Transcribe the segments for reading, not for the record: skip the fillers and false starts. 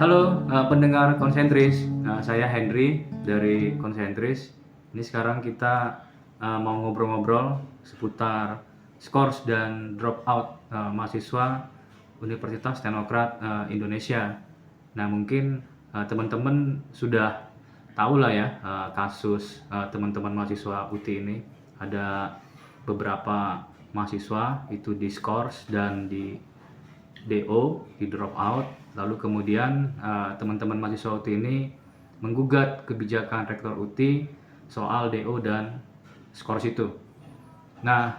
Halo pendengar Konsentris, saya Henry dari Konsentris. Ini sekarang kita mau ngobrol-ngobrol seputar skors dan dropout mahasiswa Universitas Teknokrat Indonesia. Nah mungkin teman-teman sudah tahu lah ya kasus teman-teman mahasiswa UTI ini. Ada beberapa mahasiswa itu di skors dan di DO, di dropout. Lalu kemudian teman-teman mahasiswa UTI ini menggugat kebijakan Rektor UTI soal DO dan skors itu. Nah,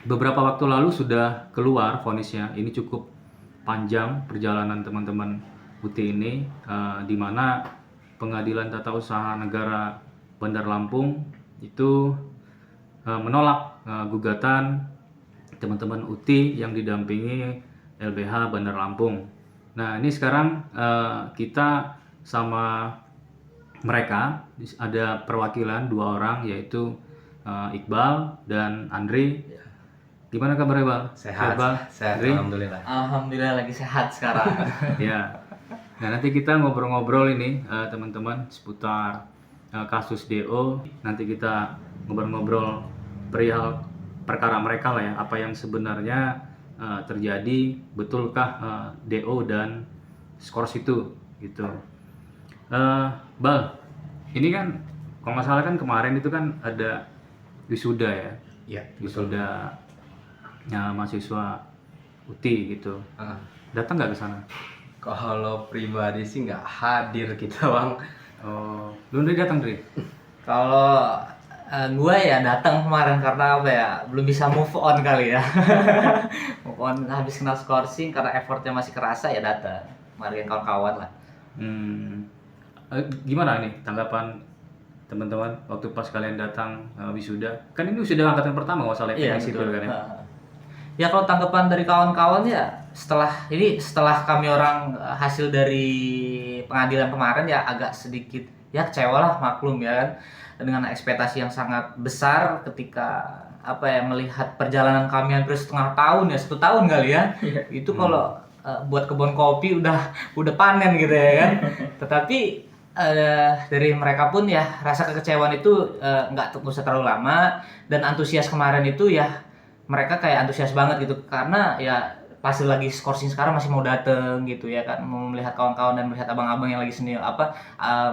beberapa waktu lalu sudah keluar vonisnya. Ini cukup panjang perjalanan teman-teman UTI ini, di mana Pengadilan Tata Usaha Negara Bandar Lampung itu menolak gugatan teman-teman UTI yang didampingi LBH Bandar Lampung. Nah, ini sekarang kita sama mereka ada perwakilan 2 orang, yaitu Iqbal dan Andri. Gimana kabarnya, Bang? Sehat, sehat, Andri? alhamdulillah. Alhamdulillah lagi sehat sekarang. Ya. Nah, nanti kita ngobrol-ngobrol ini teman-teman seputar kasus DO. Nanti kita ngobrol-ngobrol perihal perkara mereka lah ya, apa yang sebenarnya terjadi, betulkah DO dan skors itu gitu. Bal, ini kan kalau nggak salah kan kemarin itu kan ada wisuda ya, Iya, betul. wisuda mahasiswa UTI gitu. Datang nggak ke sana? Kalau pribadi sih nggak hadir kita, Bang. Oh, lu udah datang Dri? Kalau gue ya datang kemarin karena apa ya, belum bisa move on kali ya. Move on habis kena skorsing karena effortnya masih kerasa ya datang. Kemarin kawan-kawan lah. Gimana nih tanggapan teman-teman waktu pas kalian datang wisuda? Kan ini wisuda angkatan pertama nggak salah Iya, teknik sipil betul. kan ya? Ya kalau tanggapan dari kawan-kawan ya setelah kami orang hasil dari pengadilan kemarin ya agak sedikit ya kecewa lah, maklum ya kan, dengan ekspektasi yang sangat besar ketika apa ya melihat perjalanan kami hampir setengah tahun ya, 1 tahun kali ya. Itu kalau buat kebun kopi udah panen gitu ya kan. Tetapi dari mereka pun ya rasa kekecewaan itu nggak usah terlalu lama, dan antusias kemarin itu ya mereka kayak antusias banget gitu karena ya pasti lagi skorsing sekarang masih mau dateng gitu ya kan, mau melihat kawan-kawan dan melihat abang-abang yang lagi seni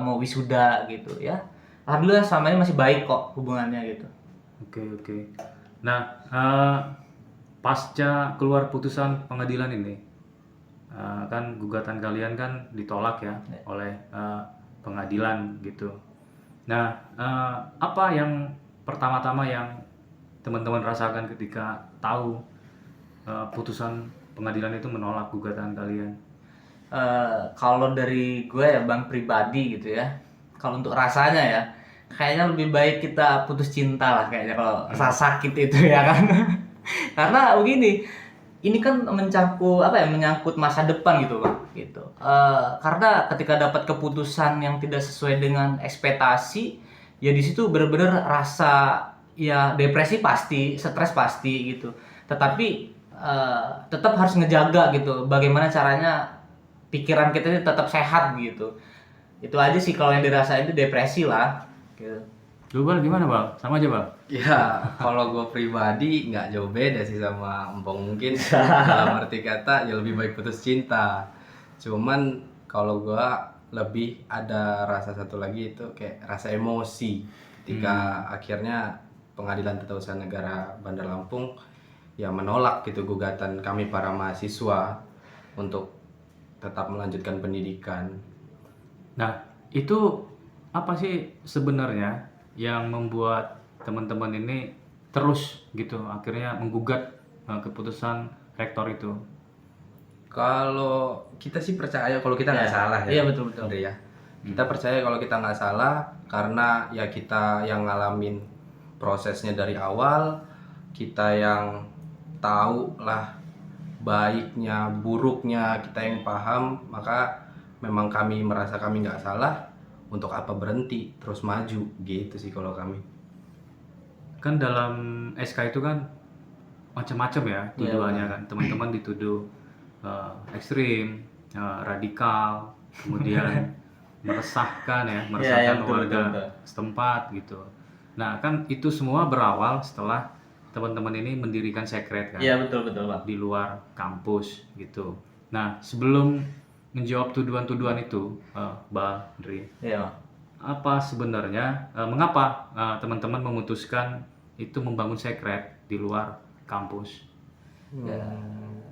mau wisuda gitu ya. Alhamdulillah selama ini masih baik kok hubungannya gitu. Oke. Nah, pasca keluar putusan pengadilan ini, kan gugatan kalian kan ditolak ya oleh pengadilan gitu. Nah, apa yang pertama-tama yang teman-teman rasakan ketika tahu putusan pengadilan itu menolak gugatan kalian? Kalau dari gue ya bang pribadi gitu ya, kalau untuk rasanya ya kayaknya lebih baik kita putus cinta lah kayaknya kalau rasa sakit itu ya kan. Karena begini, ini kan menyangkut masa depan gitu bang gitu. Karena ketika dapat keputusan yang tidak sesuai dengan ekspektasi ya, di situ benar-benar rasa ya depresi pasti, stres pasti gitu. Tetapi tetap harus ngejaga gitu bagaimana caranya pikiran kita ini tetap sehat gitu. Itu aja sih kalau yang dirasain itu depresi lah gitu. Lu Bal gimana Bal? Sama aja Bal? Ya, kalau gue pribadi nggak jauh beda sih sama Empong. Mungkin dalam arti kata ya lebih baik putus cinta. Cuman kalau gue lebih ada rasa satu lagi, itu kayak rasa emosi ketika akhirnya Pengadilan Tata Usaha Negara Bandar Lampung ya menolak gitu gugatan kami para mahasiswa untuk tetap melanjutkan pendidikan. Nah, itu apa sih sebenarnya yang membuat teman-teman ini terus gitu akhirnya menggugat keputusan rektor itu? Kalau kita sih percaya kalau kita nggak salah ya. Iya betul. Andre ya. Kita percaya kalau kita nggak salah karena ya kita yang ngalamin prosesnya dari awal, kita yang tahu lah baiknya, buruknya, kita yang paham, maka memang kami merasa kami nggak salah, untuk apa berhenti, terus maju gitu sih kalau kami. Kan dalam SK itu kan macam-macam ya tuduhannya kan. Teman-teman dituduh ekstrim, radikal, kemudian meresahkan ya, Iya, meresahkan betul, warga betul. setempat gitu. Nah, kan itu semua berawal setelah teman-teman ini mendirikan sekret kan Iya, betul Pak. di luar kampus gitu. Nah, sebelum menjawab tuduhan-tuduhan itu, Mbak Dri, Iya, Pak. apa sebenarnya mengapa teman-teman memutuskan itu membangun sekret di luar kampus? Ya,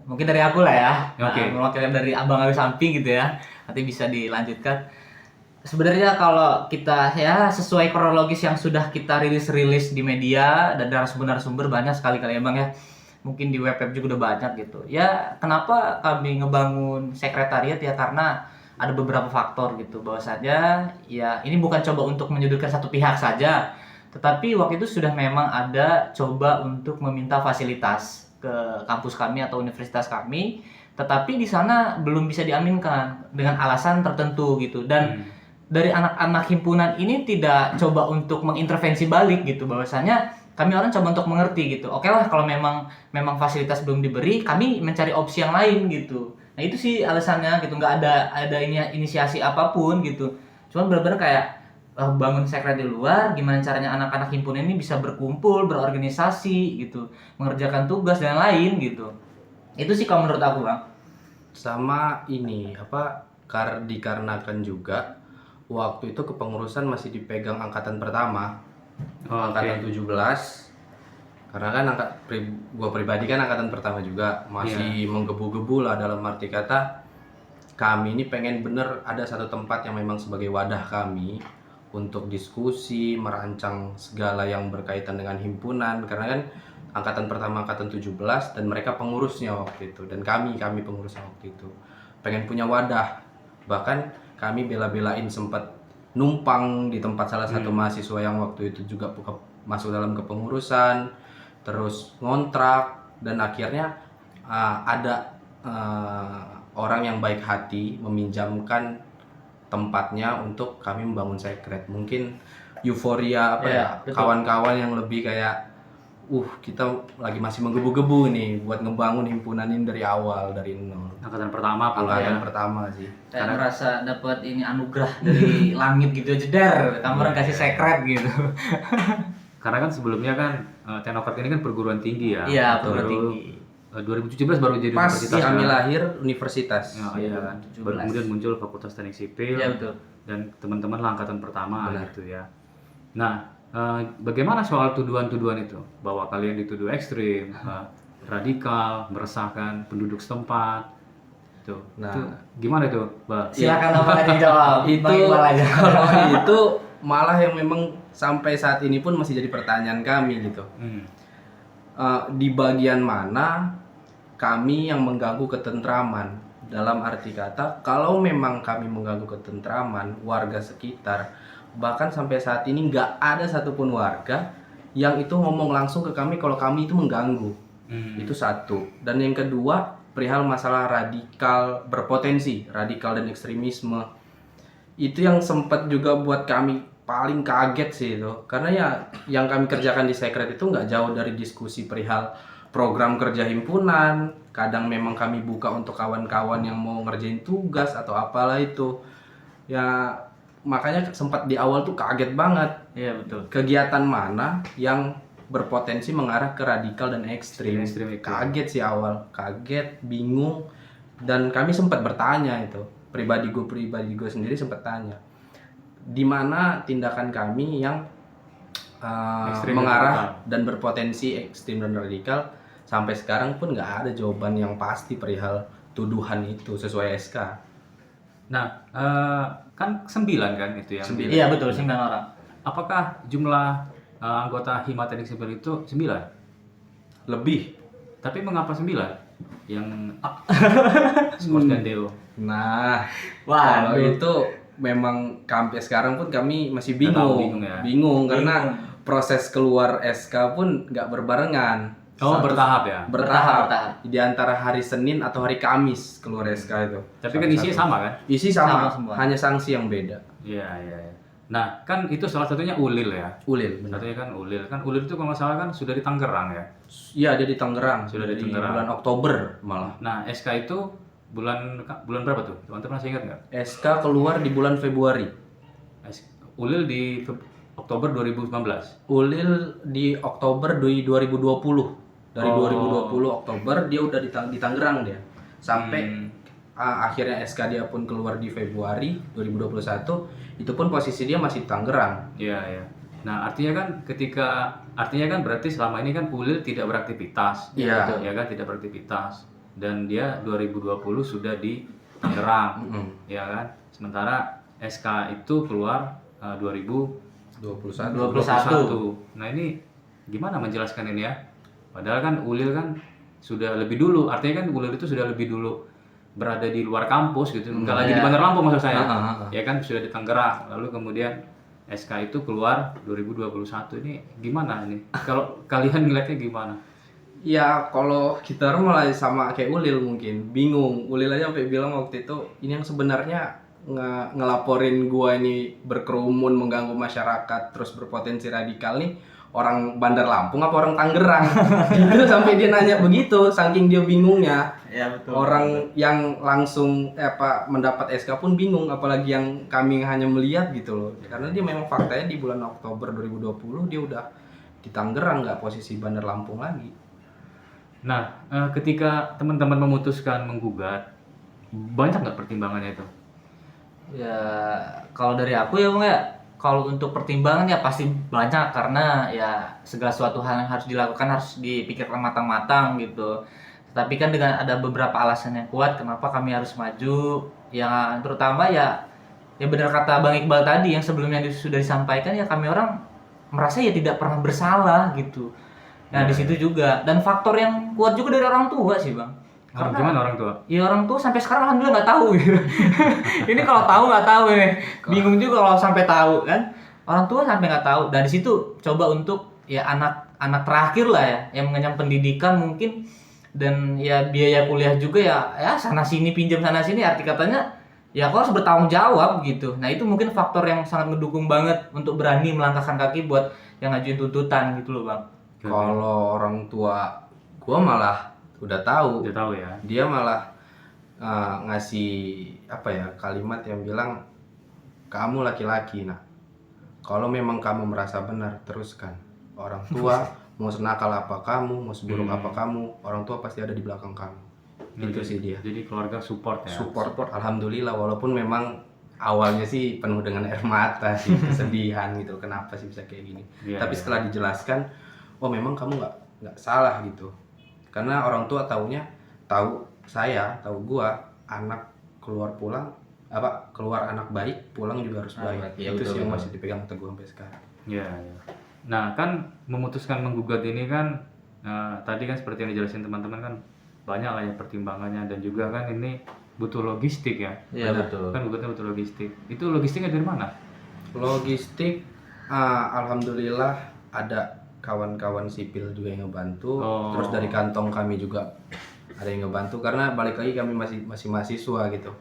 mungkin dari aku lah ya. Oke. Mewakili dari Abang Ali Samping gitu ya. Nanti bisa dilanjutkan. Sebenarnya kalau kita ya sesuai kronologis yang sudah kita rilis di media dan narasumber banyak sekali kali ya Bang ya. Mungkin di web juga udah banyak gitu. Ya kenapa kami ngebangun sekretariat ya karena ada beberapa faktor gitu bahwasanya ya ini bukan coba untuk menyudutkan satu pihak saja, tetapi waktu itu sudah memang ada coba untuk meminta fasilitas ke kampus kami atau universitas kami, tetapi di sana belum bisa diaminkan dengan alasan tertentu gitu. Dan dari anak-anak himpunan ini tidak coba untuk mengintervensi balik gitu bahwasanya kami orang coba untuk mengerti gitu. Oke lah kalau memang fasilitas belum diberi, kami mencari opsi yang lain gitu. Nah itu sih alasannya gitu, nggak ada ini inisiasi apapun gitu. Cuman benar-benar kayak bangun sekret di luar, gimana caranya anak-anak himpunan ini bisa berkumpul, berorganisasi gitu, mengerjakan tugas dan lain gitu. Itu sih kalau menurut aku Bang. Sama ini dikarenakan juga waktu itu kepengurusan masih dipegang angkatan pertama, angkatan 17. Karena kan gua pribadi kan angkatan pertama juga, masih menggebu-gebu lah, dalam arti kata kami ini pengen bener ada satu tempat yang memang sebagai wadah kami untuk diskusi, merancang segala yang berkaitan dengan himpunan. Karena kan angkatan pertama angkatan 17 dan mereka pengurusnya waktu itu, dan kami pengurusnya waktu itu pengen punya wadah. Bahkan kami bela-belain sempat numpang di tempat salah satu mahasiswa yang waktu itu juga masuk dalam kepengurusan, terus ngontrak, dan akhirnya ada orang yang baik hati meminjamkan tempatnya untuk kami membangun sekret. Mungkin euforia kawan-kawan yang lebih kayak kita lagi masih menggebu-gebu nih buat ngebangun himpunan ini dari awal, dari nol. Angkatan pertama pula ya. Angkatan pertama sih. Kayak merasa dapat ini anugerah dari langit gitu aja kamu orang kasih sekret gitu. Karena kan sebelumnya kan Teknokart ini kan perguruan tinggi ya. Iya, perguruan tinggi. 2017 baru jadi Pas universitas. kami kan? lahir universitas. Iya kan. Baru kemudian muncul Fakultas Teknik Sipil. Iya betul. Dan teman-teman lah angkatan pertama. Benar. Gitu ya. Nah, bagaimana soal tuduhan-tuduhan itu? Bahwa kalian dituduh ekstrim, radikal, meresahkan penduduk setempat. Tuh. Nah, itu gimana itu, Mbak? Silakan Abang aja jawab. itu Bang Iqbal aja. kalau itu malah yang memang sampai saat ini pun masih jadi pertanyaan kami gitu. Di bagian mana kami yang mengganggu ketentraman? Dalam arti kata, kalau memang kami mengganggu ketentraman warga sekitar, bahkan sampai saat ini nggak ada satupun warga yang itu ngomong langsung ke kami kalau kami itu mengganggu. Itu satu. Dan yang kedua, perihal masalah berpotensi radikal dan ekstremisme, itu yang sempat juga buat kami paling kaget sih itu. Karena ya yang kami kerjakan di sekret itu nggak jauh dari diskusi perihal program kerja himpunan. Kadang memang kami buka untuk kawan-kawan yang mau ngerjain tugas atau apalah itu. Ya makanya sempat di awal tuh kaget banget. Iya betul. Kegiatan mana yang berpotensi mengarah ke radikal dan ekstrim. Kaget sih awal, kaget, bingung, dan kami sempat bertanya itu. Pribadi gue sendiri sempat tanya, di mana tindakan kami yang mengarah dan berpotensi ekstrim dan radikal. Sampai sekarang pun nggak ada jawaban yang pasti perihal tuduhan itu sesuai SK. Nah, kan 9 kan itu yang. 9. Iya betul, 9 orang. Apakah jumlah anggota Hima Teknik Sipil itu 9? Lebih. Tapi mengapa 9? Yang Skors dan Deo. Nah, Wah, kalau itu memang sampai sekarang pun kami masih bingung. Bingung ya? Bingung karena proses keluar SK pun nggak berbarengan. Oh, bertahap ya? Bertahap. Di antara hari Senin atau hari Kamis keluar SK itu. Tapi kan isinya sama kan? Isi sama semua. hanya sanksi yang beda. Iya, iya. Nah, kan itu salah satunya Ulil ya. Ulil, benar. Satunya kan Ulil. Kan Ulil itu kalau nggak salah kan sudah di Tangerang ya. Iya, dia di Tangerang. Sudah di Tangerang. Bulan Oktober malah. Nah, SK itu bulan berapa tuh? Teman-teman masih ingat nggak? SK keluar di bulan Februari. Ulil di Oktober 2019. Ulil di Oktober 2020. Dari 2020 Oktober dia udah di Tangerang dia. Sampai akhirnya SK dia pun keluar di Februari 2021, itu pun posisi dia masih di Tangerang. Iya, iya. Nah, artinya kan berarti selama ini kan Ulil tidak beraktivitas. Iya. Betul. Ya kan, tidak beraktivitas. Dan dia 2020 sudah di Tangerang. Ya kan? Sementara SK itu keluar 2021. Nah, ini gimana menjelaskan ini ya? Padahal kan Ulil kan sudah lebih dulu, artinya kan Ulil itu sudah lebih dulu berada di luar kampus gitu, nggak lagi di Bandar Lampung maksud saya, ya kan sudah di Tangerang, lalu kemudian SK itu keluar 2021, ini gimana ini? Kalau kalian ngeliatnya gimana? Ya kalau kita mulai sama kayak Ulil mungkin bingung. Ulil aja sampai bilang waktu itu ini yang sebenarnya ngelaporin gua ini berkerumun mengganggu masyarakat terus berpotensi radikal nih orang Bandar Lampung apa orang Tangerang gitu sampai dia nanya begitu saking dia bingungnya. Ya betul. Orang yang langsung mendapat SK pun bingung apalagi yang kami hanya melihat gitu loh. Karena dia memang faktanya di bulan Oktober 2020 dia udah di Tangerang, nggak posisi Bandar Lampung lagi. Nah, ketika teman-teman memutuskan menggugat, banyak nggak pertimbangannya itu? Ya kalau dari aku ya Bang ya, kalau untuk pertimbangan ya pasti banyak karena ya segala suatu hal yang harus dilakukan harus dipikirkan matang-matang gitu. Tapi kan dengan ada beberapa alasan yang kuat kenapa kami harus maju, yang terutama ya benar kata Bang Iqbal tadi yang sebelumnya sudah disampaikan ya kami orang merasa ya tidak pernah bersalah gitu. Nah di situ juga dan faktor yang kuat juga dari orang tua sih Bang. Gimana orang tua? Ya orang tua sampai sekarang alhamdulillah nggak tahu gitu. Ini kalau tahu nggak tahu ini. Bingung juga kalau sampai tahu kan. Orang tua sampai nggak tahu. Dan di situ coba untuk ya anak terakhir lah ya yang mengenyam pendidikan mungkin dan ya biaya kuliah juga ya sana sini pinjam sana sini arti katanya ya kau harus bertanggung jawab gitu. Nah itu mungkin faktor yang sangat mendukung banget untuk berani melangkahkan kaki buat yang ngajuin tuntutan gitu loh Bang. Kalau orang tua gua malah udah tahu ya. Dia malah ngasih kalimat yang bilang kamu laki-laki nah kalau memang kamu merasa benar teruskan. Orang tua mau senakal apa kamu, mau seburuk apa kamu, orang tua pasti ada di belakang kamu. Itu sih dia. Jadi keluarga support ya. Support alhamdulillah, walaupun memang awalnya sih penuh dengan air mata sih, kesedihan gitu, kenapa sih bisa kayak gini. Tapi setelah dijelaskan, oh memang kamu nggak salah gitu. Karena orang tua tahu gua anak keluar anak baik, pulang juga harus baik. Ya, itu betul, sih yang masih dipegang teguh sampai sekarang. Iya. Nah kan memutuskan menggugat ini kan tadi kan seperti yang dijelasin teman-teman kan banyak lah ya pertimbangannya dan juga kan ini butuh logistik ya. Iya betul. Kan gugatnya butuh logistik. Itu logistiknya dari mana? Logistik, alhamdulillah ada kawan-kawan sipil juga yang ngebantu. Terus dari kantong kami juga ada yang ngebantu karena balik lagi kami masih mahasiswa gitu.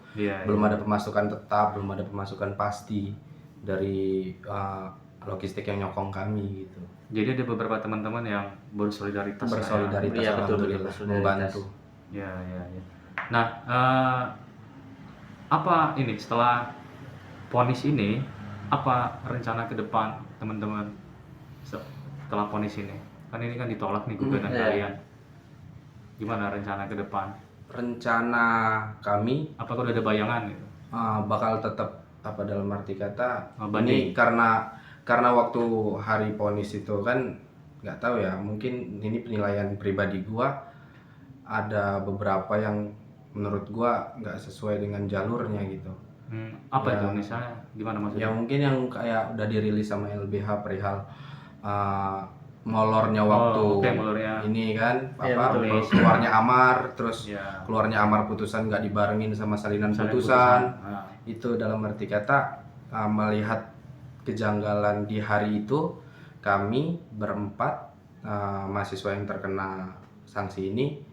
Belum ada pemasukan tetap, belum ada pemasukan pasti dari logistik yang nyokong kami gitu. Jadi ada beberapa teman-teman yang bersolidaritas alhamdulillah membantu. Ya. Nah, apa ini setelah vonis ini apa rencana ke depan teman-teman setelah vonis ini? Kan ini kan ditolak nih gugatan kalian. Gimana rencana ke depan? Rencana kami apakah udah ada bayangan gitu? Bakal tetap dalam arti kata banding. Ini karena waktu hari vonis itu kan nggak tahu ya, mungkin ini penilaian pribadi gua, ada beberapa yang menurut gua nggak sesuai dengan jalurnya gitu. Apa itu misalnya gimana maksudnya? Ya mungkin yang kayak udah dirilis sama LBH perihal molornya waktu ini kan keluarnya amar, terus keluarnya amar putusan nggak dibarengin sama salinan putusan. Itu dalam arti kata melihat kejanggalan di hari itu, kami berempat mahasiswa yang terkena sanksi ini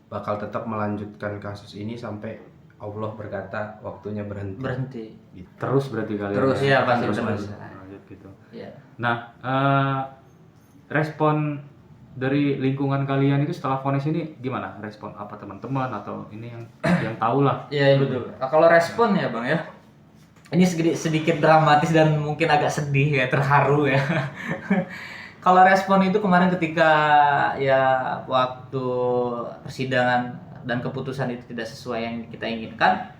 bakal tetap melanjutkan kasus ini sampai Allah berkata waktunya berhenti. Gitu. Terus berarti kalian? Terus ya pasti terus. Gitu. Ya. Nah, respon dari lingkungan kalian itu setelah vonis ini gimana respon apa teman-teman atau ini yang tahu lah. Iya betul. Nah, kalau respon ya bang ya, ini sedikit dramatis dan mungkin agak sedih ya, terharu ya. Kalau respon itu kemarin ketika ya waktu persidangan dan keputusan itu tidak sesuai yang kita inginkan,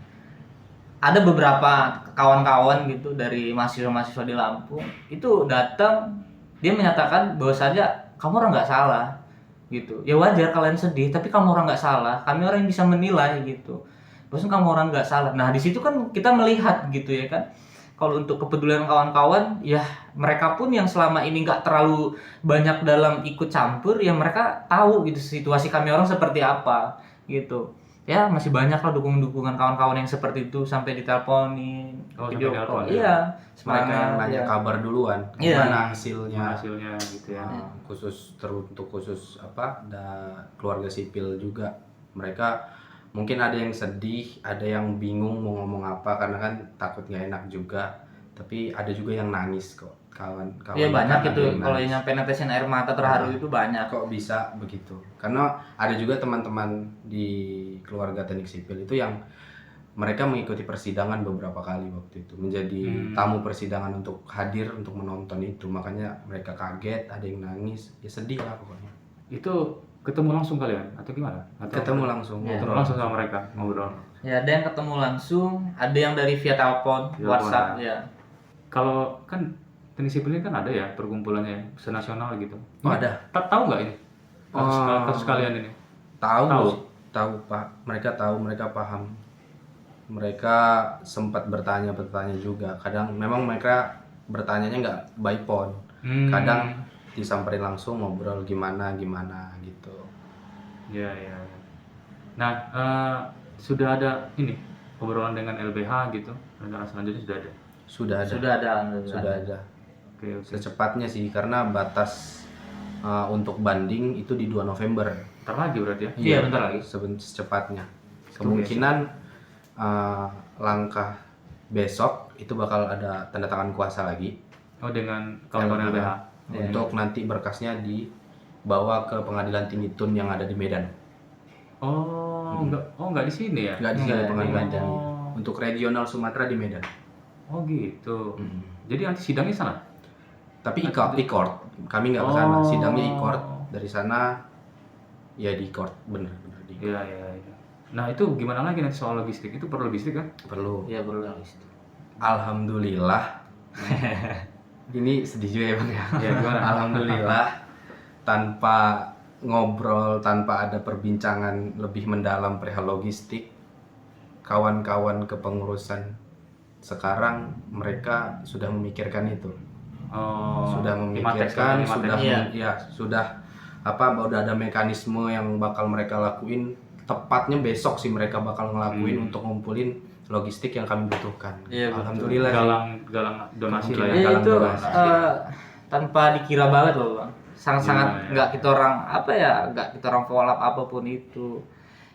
ada beberapa kawan-kawan gitu dari mahasiswa-mahasiswa di Lampung itu datang, dia menyatakan bahwasanya kamu orang nggak salah gitu. Ya wajar kalian sedih, tapi kamu orang nggak salah. Kami orang yang bisa menilai gitu. Bahwasanya kamu orang nggak salah. Nah di situ kan kita melihat gitu ya kan. Kalau untuk kepedulian kawan-kawan, ya mereka pun yang selama ini nggak terlalu banyak dalam ikut campur, ya mereka tahu gitu situasi kami orang seperti apa gitu. Ya masih banyak lah dukungan kawan-kawan yang seperti itu sampai diteleponin, video sampai call. telepon, Iya, Mereka yang semangat. nanya Ya. kabar duluan, Iya. gimana hasilnya. hasilnya gitu ya. Khusus apa keluarga sipil juga, mereka mungkin ada yang sedih, ada yang bingung mau ngomong apa karena kan takut nggak enak juga, tapi ada juga yang nangis kok, kawan-kawan. Iya banyak ada itu yang kalau nangis. yang nyampe netesin air mata terharu itu banyak. Kok bisa begitu, karena ada juga teman-teman di keluarga teknik sipil itu yang mereka mengikuti persidangan beberapa kali waktu itu, menjadi tamu persidangan untuk hadir untuk menonton itu, makanya mereka kaget, ada yang nangis, ya sedih lah pokoknya. Itu ketemu langsung kalian atau gimana? Atau Ketemu langsung, Ya. ketemu langsung sama mereka ngobrol. Ya ada yang ketemu langsung, ada yang dari via telepon, Telepon, WhatsApp ya. Kalau kan teknik sipil ini kan ada ya perkumpulannya senasional gitu. Oh, ada. Tahu nggak ini kasus kalian ini? Tahu Pak, mereka tahu, mereka paham, mereka sempat bertanya juga, kadang memang mereka bertanyanya nggak by phone, kadang disamperin langsung ngobrol gimana gitu. Ya. Nah, sudah ada ini obrolan dengan LBH gitu. Rencana selanjutnya sudah ada. Sudah ada. Sudah ada. Oke. Secepatnya sih, karena batas untuk banding itu di 2 November. Bentar lagi berarti ya? Iya, bentar lagi. Secepatnya. Kemungkinan langkah besok itu bakal ada tanda tangan kuasa lagi. Oh, dengan kawan-kawan LBH. Untuk nanti berkasnya dibawa ke Pengadilan Tinggi Tun yang ada di Medan. Enggak di sini ya? Nggak di sini Nggak, Pengadilan oh. Tinggi. Untuk regional Sumatera di Medan. Oh gitu. Jadi nanti sidangnya sana? Tapi e-court. Kami nggak ke sana. Oh. Sidangnya e-court. Dari sana ya di court, bener di court. Iya. Nah itu gimana lagi nanti soal logistik? Itu perlu logistik kan? Perlu. Iya perlu habis itu. Alhamdulillah. Ini sedih juga ya Bang ya. Ya gimana? Alhamdulillah, tanpa ngobrol, tanpa ada perbincangan lebih mendalam perihal logistik, kawan-kawan kepengurusan sekarang mereka sudah memikirkan itu. Sudah memikirkan, sudah udah ada mekanisme yang bakal mereka lakuin. Tepatnya besok sih mereka bakal ngelakuin untuk ngumpulin logistik yang kami butuhkan. Iya, betul. Alhamdulillah. Galang donasi lah ya. Ya Galang itu donasi. tanpa dikira banget loh bang. Sangat-sangat nggak kita orang nggak kita orang follow up apapun itu.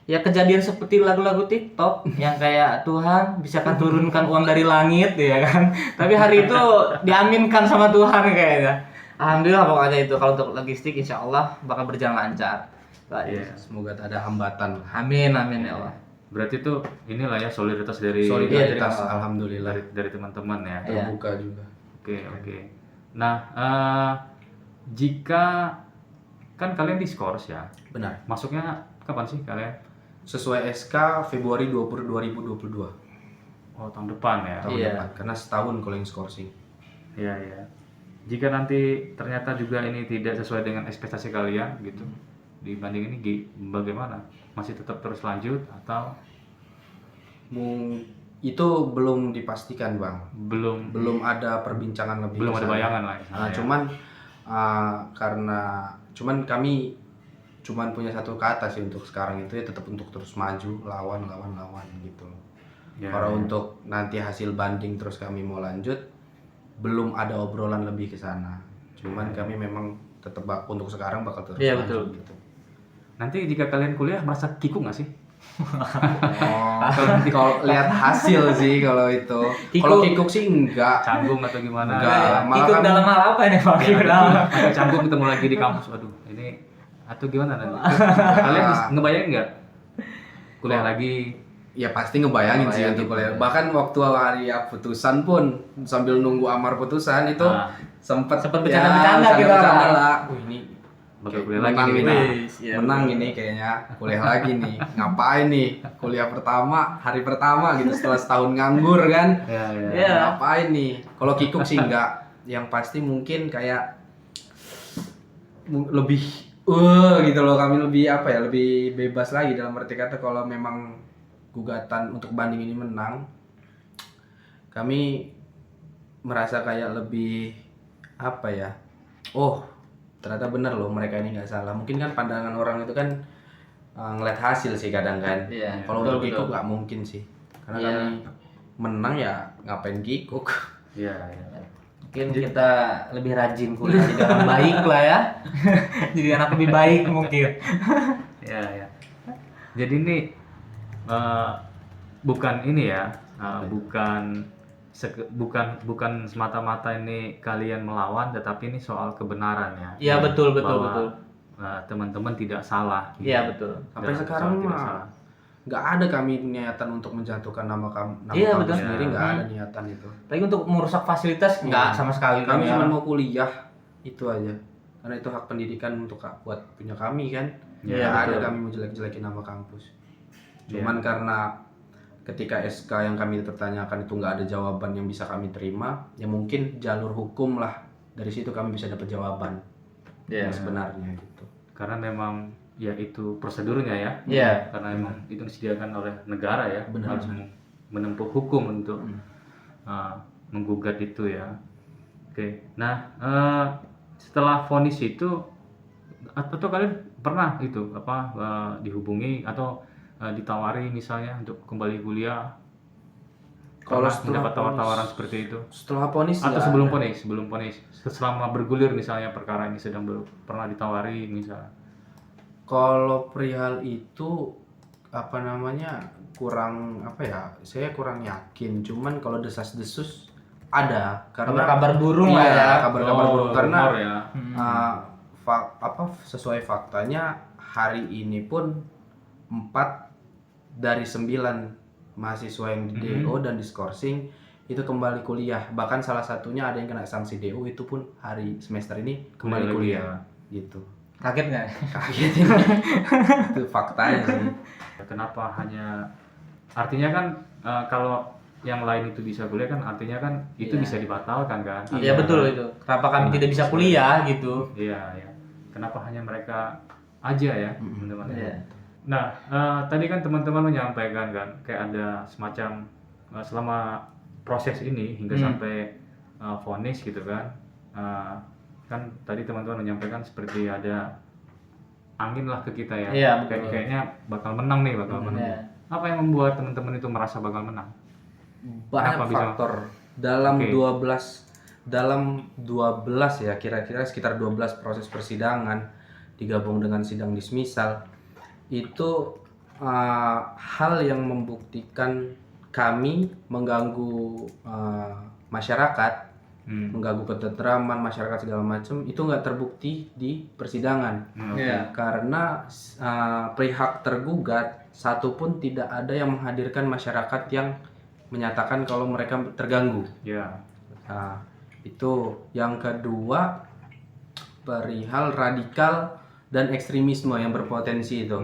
Ya kejadian seperti lagu-lagu TikTok yang kayak Tuhan bisakah turunkan uang dari langit ya kan. Tapi hari itu diaminkan sama Tuhan kayaknya. Alhamdulillah pokoknya itu kalau untuk logistik insya Allah bakal berjalan lancar. Iya. Semoga tak ada hambatan. Amin ya Allah. Berarti tuh inilah ya solidaritas dari Solidaritas, Iya, alhamdulillah. dari teman-teman ya. Iya. Terbuka juga. Oke. Nah, jika kan kalian diskors ya, Benar. masuknya kapan sih kalian? Sesuai SK Februari 2022 Oh, tahun depan ya. tahun Iya. depan, karena setahun calling scoring. Iya. Jika nanti ternyata juga ini tidak sesuai dengan ekspektasi kalian gitu, dibanding ini bagaimana? Masih tetap terus lanjut atau Itu belum dipastikan Bang. Belum ada perbincangan lebih. belum ke ada sana. bayangan lah ya. Cuman kami punya satu kata sih untuk sekarang itu ya, tetap untuk terus maju, lawan gitu. Ya, Kalau ya. untuk nanti hasil banding terus kami mau lanjut, belum ada obrolan lebih ke sana. Cuman kami memang tetap untuk sekarang bakal terus Iya, lanjut betul. gitu. Nanti jika kalian kuliah merasa kikuk nggak sih? Kalau lihat hasil sih kalau itu. Kalau kikuk sih enggak. Canggung atau gimana? Enggak. Malah Ikut kan- dalam hal apa ini Pak? Ya, canggung ketemu lagi di kampus. Waduh, ini atau gimana nanti? Kalian ngebayangin nggak kuliah lagi? Ya pasti ngebayangin sih Ngebayangin, untuk kuliah. ya. Bahkan waktu hari putusan pun sambil nunggu amar putusan itu sempet bercanda-bercanda kita bercanda lah. lah. Ini Bakal kayak kuliah lagi menang nih, ini. Wis, iya, Menang betul. ini kayaknya kuliah lagi nih. Ngapain nih? Kuliah pertama, hari pertama gitu setelah setahun nganggur kan. Ya, ya. Iya. Ngapain nih? Kalau kikuk sih enggak. Yang pasti mungkin kayak lebih gitu loh, kami lebih apa ya, lebih bebas lagi dalam arti kata kalau memang gugatan untuk banding ini menang, kami merasa kayak lebih apa ya, oh ternyata benar loh mereka ini nggak salah. Mungkin kan pandangan orang itu kan ngeliat hasil sih kadang kan. Iya, Kalau betul, untuk kikuk betul. nggak mungkin sih, karena Iya. kami menang ya ngapain kikuk. Iya, iya. Mungkin kita lebih rajin kuliah jadi orang baik lah ya. Jadi anak lebih baik mungkin. Ya, ya. Jadi ini bukan ini ya, bukan semata-mata ini kalian melawan, tetapi ini soal kebenaran ya. Iya, betul, betul, Bahwa, betul. teman-teman tidak salah. gitu. Iya, betul. Sampai Dan sekarang tidak mah salah. nggak ada kami niatan untuk menjatuhkan nama Iya, kampus betul. sendiri, nggak Hmm. ada niatan itu. Apalagi untuk merusak fasilitas enggak sama sekali. Kami ya. cuma mau kuliah itu aja, karena itu hak pendidikan untuk buat punya kami kan. Iya, Nggak ada betul. kami mau jelek-jelekin nama kampus. Iya. Cuman karena ketika SK yang kami pertanyakan itu nggak ada jawaban yang bisa kami terima, ya mungkin jalur hukum lah, dari situ kami bisa dapat jawaban Iya. yang sebenarnya gitu. Karena memang ya itu prosedurnya ya. Iya. Karena memang itu disediakan oleh negara ya. Benar. Harus menempuh hukum untuk Hmm. menggugat itu ya. Oke. Nah, setelah vonis itu atau kalian pernah itu dihubungi atau ditawari misalnya untuk kembali kuliah? Kalau Pernah setelah mendapat tawar-tawaran vonis- seperti itu? Setelah ponis Atau nggak sebelum ada. vonis, selama bergulir misalnya perkara ini sedang pernah ditawari misalnya? Kalau perihal itu apa namanya kurang apa ya, saya kurang yakin. Cuman kalau desas-desus ada, karena Kabar burung lah iya, ya. kabar-kabar burung, karena rumor ya. sesuai faktanya hari ini pun 4 dari 9 mahasiswa yang di DO dan di skorsing itu kembali kuliah. Bahkan salah satunya ada yang kena sanksi DO, itu pun hari semester ini kembali Kembali lagi kuliah gitu. Kaget nggak? Kaget ini. Itu faktanya sih. Kenapa hanya artinya kan kalau yang lain itu bisa kuliah kan artinya kan itu Iya. bisa dibatalkan kan? Iya, betul itu. Kenapa kami tidak bisa kuliah gitu? Iya, iya. Kenapa hanya mereka aja ya, teman-teman? Iya. Nah, tadi kan teman-teman menyampaikan kan kayak ada semacam selama proses ini hingga sampai vonis gitu kan. Kan tadi teman-teman menyampaikan seperti ada angin lah ke kita ya. Iya, betul. Kayaknya bakal menang nih, bakal menang. Iya. Apa yang membuat teman-teman itu merasa bakal menang? Banyak Kenapa bisa? faktor dalam Oke. 12 ya, kira-kira sekitar 12 proses persidangan digabung dengan sidang dismisal itu hal yang membuktikan kami mengganggu masyarakat, mengganggu ketentraman masyarakat segala macam, itu nggak terbukti di persidangan. Iya. Karena pihak tergugat satupun tidak ada yang menghadirkan masyarakat yang menyatakan kalau mereka terganggu. Ya. Nah, itu yang kedua, perihal radikal dan ekstremisme yang berpotensi itu.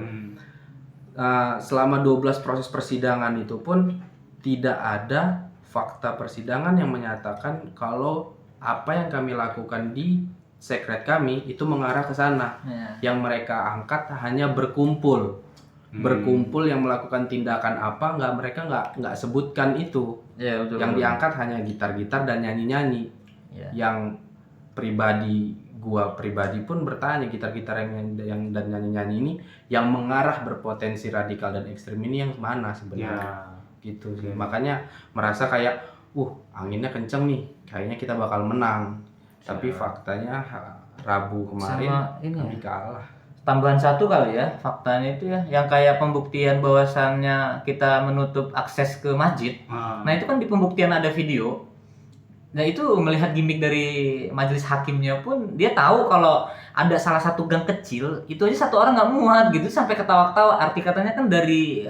Selama 12 proses persidangan itu pun tidak ada fakta persidangan yang menyatakan kalau apa yang kami lakukan di sekret kami itu mengarah ke sana. Iya. Yang mereka angkat hanya berkumpul yang melakukan tindakan apa, mereka nggak sebutkan itu. Iya, betul. Yang diangkat hanya gitar-gitar dan nyanyi-nyanyi. Iya. Yang gua pribadi pun bertanya, gitar-gitar yang dan nyanyi-nyanyi ini yang mengarah berpotensi radikal dan ekstrem ini yang mana sebenarnya? Gitu sih. Makanya merasa kayak anginnya kenceng nih, kayaknya kita bakal menang. Tapi faktanya Rabu kemarin Sama ini kami kalah. Tambahan satu kali ya faktanya itu ya, yang kayak pembuktian bahwasannya kita menutup akses ke masjid. Nah itu kan di pembuktian ada video Nah itu melihat gimmick dari majelis hakimnya pun dia tahu kalau ada salah satu gang kecil itu aja satu orang nggak muat gitu sampai ketawa-ketawa. Arti katanya kan dari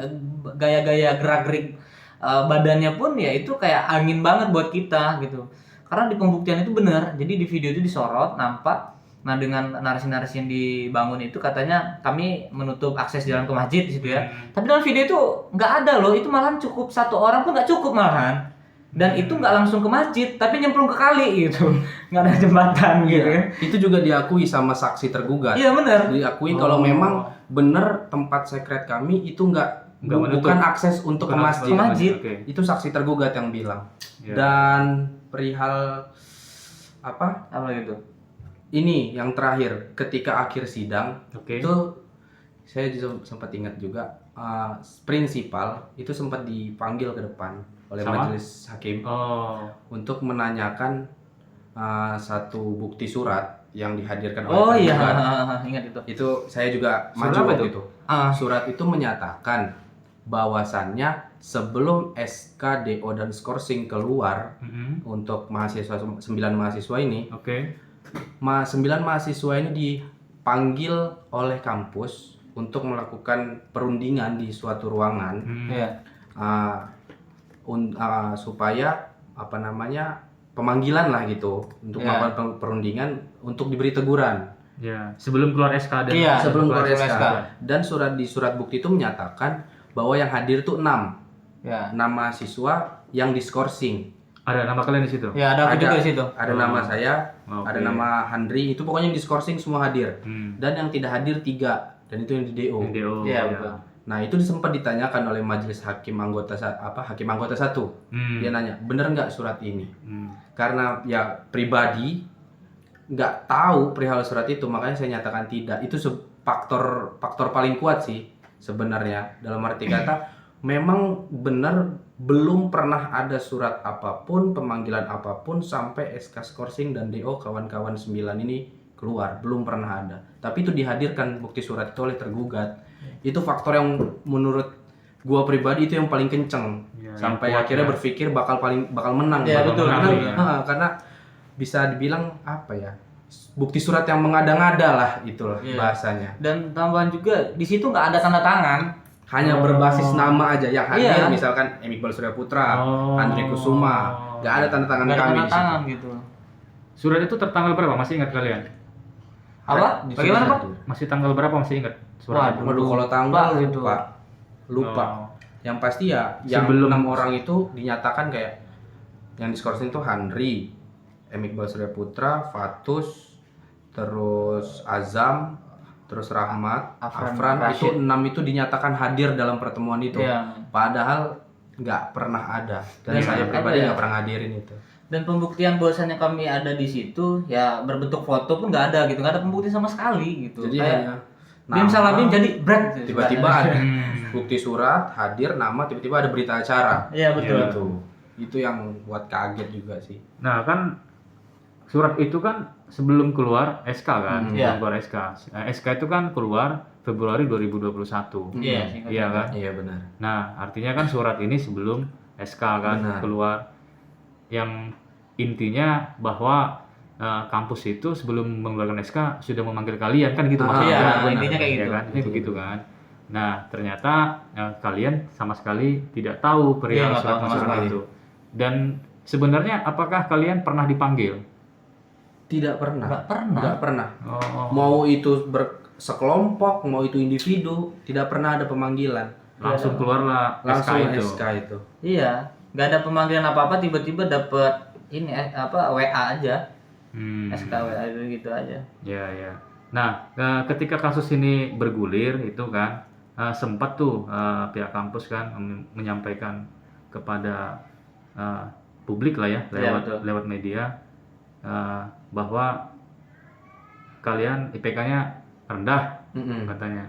gaya-gaya gerak-gerik badannya pun ya itu kayak angin banget buat kita gitu. Karena di pembuktian itu benar. Jadi di video itu disorot nampak. Nah dengan narasi-narasi yang dibangun itu katanya kami menutup akses jalan ke masjid di situ ya. Tapi dalam video itu nggak ada loh. Itu malahan cukup satu orang pun nggak cukup malahan. Dan itu nggak langsung ke masjid, tapi nyemplung ke kali gitu, nggak ada jembatan gitu kan? Itu juga diakui sama saksi tergugat. Iya benar. Diakui kalau memang benar tempat sekret kami itu bukan akses untuk ke masjid. Ke masjid. Oke. Itu saksi tergugat yang bilang. Ya. Dan perihal apa? Apa gitu? Ini yang terakhir ketika akhir sidang Oke. itu saya juga sempat ingat juga prinsipal itu sempat dipanggil ke depan oleh Sama? majelis hakim Oh. untuk menanyakan satu bukti surat yang dihadirkan oleh Oh iya, tergugat. ingat itu. Itu saya juga Surat maju apa waktu itu? itu. Surat itu menyatakan bahwasannya sebelum SK DO dan Skorsing keluar Mhm. untuk mahasiswa 9 mahasiswa ini, Oke. 9 mahasiswa ini dipanggil oleh kampus untuk melakukan perundingan di suatu ruangan Hmm. Iya. supaya apa namanya pemanggilan lah gitu untuk Ya. melakukan perundingan untuk diberi teguran. Ya, sebelum keluar SK dan Iya. Sebelum keluar keluar SK. SK. Dan di surat bukti itu menyatakan bahwa yang hadir itu 6 Ya. mahasiswa yang diskorsing. Ada nama kalian di situ? Ya ada aku juga di situ. Ada Oh. nama saya, Oke. ada nama Handri, itu pokoknya yang diskorsing semua hadir. Hmm. Dan yang tidak hadir 3, dan itu yang di DO. DO. Iya ya. betul. Nah, itu sempat ditanyakan oleh majelis hakim anggota hakim anggota 1. Hmm. Dia nanya, "Bener nggak surat ini?" Hmm. Karena ya pribadi nggak tahu perihal surat itu, makanya saya nyatakan tidak. Itu faktor paling kuat sih sebenarnya. Dalam arti kata memang benar belum pernah ada surat apapun, pemanggilan apapun sampai SK Skorsing dan DO kawan-kawan 9 ini keluar, belum pernah ada. Tapi itu dihadirkan bukti surat itu oleh tergugat. Itu faktor yang menurut gua pribadi itu yang paling kenceng. Ya, Sampai yang kuat akhirnya ya. berpikir bakal menang. Iya, betul, karena, betul. karena bisa dibilang apa ya? Bukti surat yang mengada-ngada lah itulah Iya. bahasanya. Dan tambahan juga di situ nggak ada tanda tangan. Hanya berbasis nama aja yang hadir, Iya. misalkan Iqbal Surya Putra, Oh. Andri Kusuma, nggak ada tanda tangan Nggak ada kami tanda di situ. tangan gitu. Surat itu tertanggal berapa? Masih ingat kalian? Apa? Di Bagaimana surat Pak? satu. Masih tanggal berapa masih ingat? Surat itu? Waduh, kalau tanggal lupa gitu. lupa. Oh. Yang pasti ya, yang Sebelum- 6 orang itu dinyatakan kayak yang diskorsing itu Handri, Iqbal Surya Putra, Fatus, terus Azam, terus Rahmat, Afran, Afran, itu Rashid. 6 itu dinyatakan hadir dalam pertemuan itu. Iya. Padahal nggak pernah ada. Dan Dan saya apa pribadi ya? nggak pernah ngadirin itu. Dan pembuktian bahwasannya kami ada di situ ya berbentuk foto pun nggak ada gitu, nggak ada pembuktian sama sekali gitu. Jadi Kayak hanya Bim salah Bim jadi brand tiba-tiba ada Hmm. bukti surat, hadir nama, tiba-tiba ada berita acara. Iya betul. Iya. Itu yang buat kaget juga sih. Nah kan surat itu kan sebelum keluar SK kan, Hmm. sebelum Iya. keluar SK. SK itu kan keluar Februari 2021. Iya, singkat Iya cerita. kan? Iya benar. Nah artinya kan surat ini sebelum SK kan Benar. keluar, yang intinya bahwa kampus itu sebelum mengeluarkan SK sudah memanggil kalian kan gitu Ah, maksudnya. iya, Benar. intinya kayak Iya gitu. kan? Ini begitu kan. Nah ternyata kalian sama sekali tidak tahu perihal Iya, nggak surat tahu sama surat sekali. itu. Dan sebenarnya apakah kalian pernah dipanggil? Tidak pernah. Nggak pernah. Nggak pernah. Oh, Mau itu sekelompok, mau itu individu, tidak pernah ada pemanggilan. langsung keluarlah Langsung SK itu. SK itu. Iya, nggak ada pemanggilan apa-apa, tiba-tiba dapat ini apa WA aja, Hmm. SK WA itu gitu aja. Ya, ya. Nah, ketika kasus ini bergulir itu kan sempat tuh pihak kampus kan menyampaikan kepada publik lah ya Iya, betul. lewat media bahwa kalian IPK-nya rendah Mm-mm. katanya.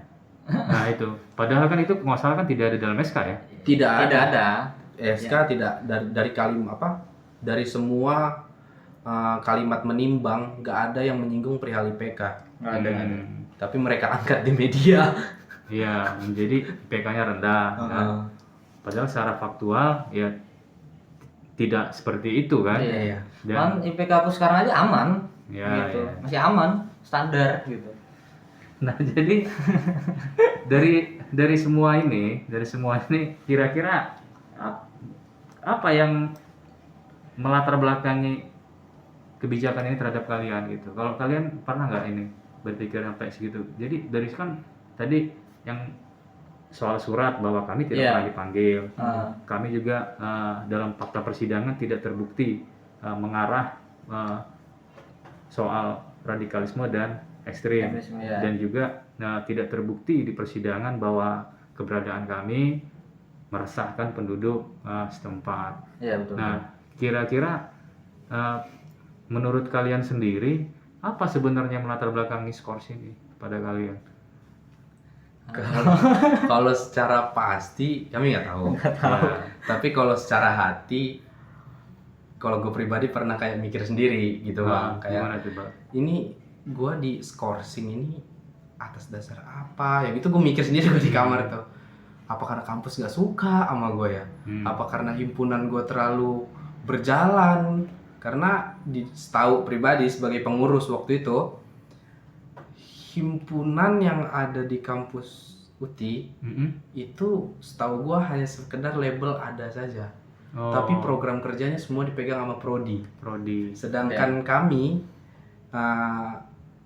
Nah itu, padahal kan itu nggak salah kan tidak ada dalam SK ya? Tidak ada. Tidak ada. SK tidak dari kalimat apa? Dari semua kalimat menimbang, nggak ada yang menyinggung perihal IPK. Nggak ada. Tapi mereka angkat di media. Iya, menjadi IPK-nya rendah. Kan? Padahal secara faktual ya tidak seperti itu kan. Iya. Kan IPK aku sekarang aja aman, Ya, gitu, ya. masih aman, standar gitu. Nah, jadi dari semua ini kira-kira apa yang melatar belakangi kebijakan ini terhadap kalian gitu. Kalau kalian pernah nggak ini berpikir sampai segitu? Jadi dari kan tadi yang soal surat bahwa kami tidak Iya. pernah dipanggil, Ah. kami juga dalam fakta persidangan tidak terbukti mengarah soal radikalisme dan ekstrim, Ekstremisme, ya. dan juga tidak terbukti di persidangan bahwa keberadaan kami meresahkan penduduk setempat. Iya betul. Nah, kira-kira menurut kalian sendiri apa sebenarnya melatar belakangi skors ini pada kalian? Kalau secara pasti kami nggak tahu. Ya, tapi kalau secara hati, kalau gue pribadi pernah kayak mikir sendiri gitu bang. Kayak Gimana tuh, Bang? ini gue di skorsing ini atas dasar apa? Yang itu gue mikir sendiri gue di kamar tuh. Apa karena kampus nggak suka sama gue ya? Apa karena himpunan gue terlalu berjalan? Karena setahu pribadi sebagai pengurus waktu itu, himpunan yang ada di kampus UTI itu setahu gua hanya sekedar label ada saja. Oh, Tapi program kerjanya semua dipegang sama prodi. prodi. Sedangkan kami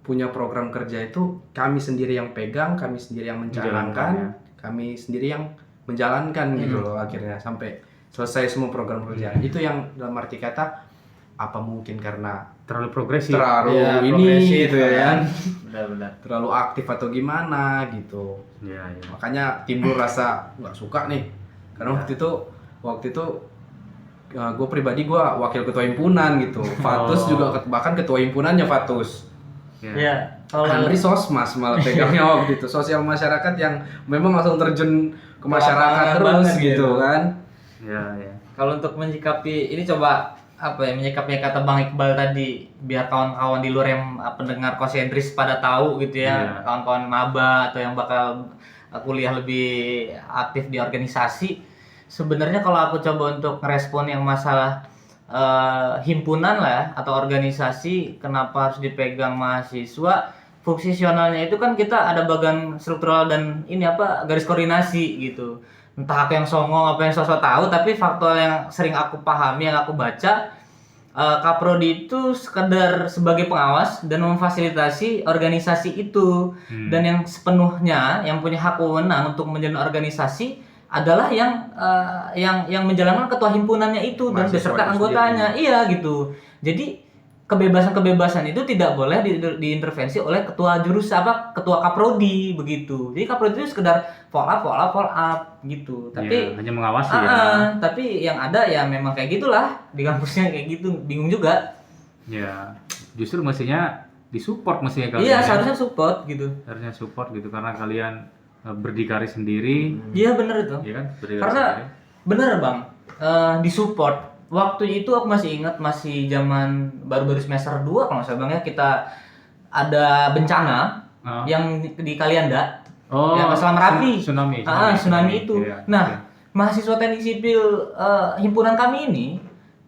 punya program kerja itu kami sendiri yang pegang, kami sendiri yang menjalankan, kami sendiri yang menjalankan gitu loh akhirnya sampai selesai semua program kerja. Itu yang dalam arti kata apa mungkin karena Terlalu progresif. terlalu Ya, ini progresif, gitu ya kan, Benar-benar. terlalu aktif atau gimana gitu. Ya, ya. Makanya timbul rasa nggak suka nih karena waktu itu gue pribadi gue wakil ketua himpunan gitu. Fatus juga bahkan ketua himpunannya Fatus. Ya. Ya, kalau Henry Sosmas malah pegangnya waktu itu, sosial masyarakat yang memang langsung terjun ke masyarakat terus banget gitu kan. Ya, ya. kalau untuk menyikapi ini coba apa ya menyikapi kata Bang Iqbal tadi, biar kawan-kawan di luar yang pendengar konsentris pada tahu gitu ya, Iya. kawan-kawan maba atau yang bakal kuliah lebih aktif di organisasi. Sebenarnya kalau aku coba untuk ngerespon yang masalah himpunan lah atau organisasi kenapa harus dipegang mahasiswa, fungsionalnya itu kan kita ada bagian struktural dan ini apa garis koordinasi gitu. Entah aku yang songong apa yang sosok tahu, tapi faktual yang sering aku pahami, yang aku baca, Kaprodi itu sekedar sebagai pengawas dan memfasilitasi organisasi itu. Dan yang sepenuhnya yang punya hak wewenang untuk menjalin organisasi adalah yang menjalankan ketua himpunannya itu dan Mahasiswa beserta itu anggotanya. Iya gitu. Jadi kebebasan-kebebasan itu tidak boleh diintervensi oleh ketua ketua kaprodi begitu. Jadi kaprodi itu sekedar follow up gitu. Tapi hanya mengawasi ya. Tapi yang ada ya memang kayak gitulah di kampusnya kayak gitu. Bingung juga. Ya, justru mestinya disupport mestinya kalian. Iya, ya. seharusnya support gitu. Harusnya support gitu karena kalian berdikari sendiri, Iya bener itu. ya kan? Berdikari Karena sendiri. bener Bang, disupport. Waktu itu aku masih ingat, masih zaman baru-baru semester 2 kalau nggak salah Bang ya, kita ada bencana yang di Kalianda. Oh, ya masalah Merapi. Tsunami. Tsunami itu. Iya, Nah, iya. mahasiswa teknik sipil himpunan kami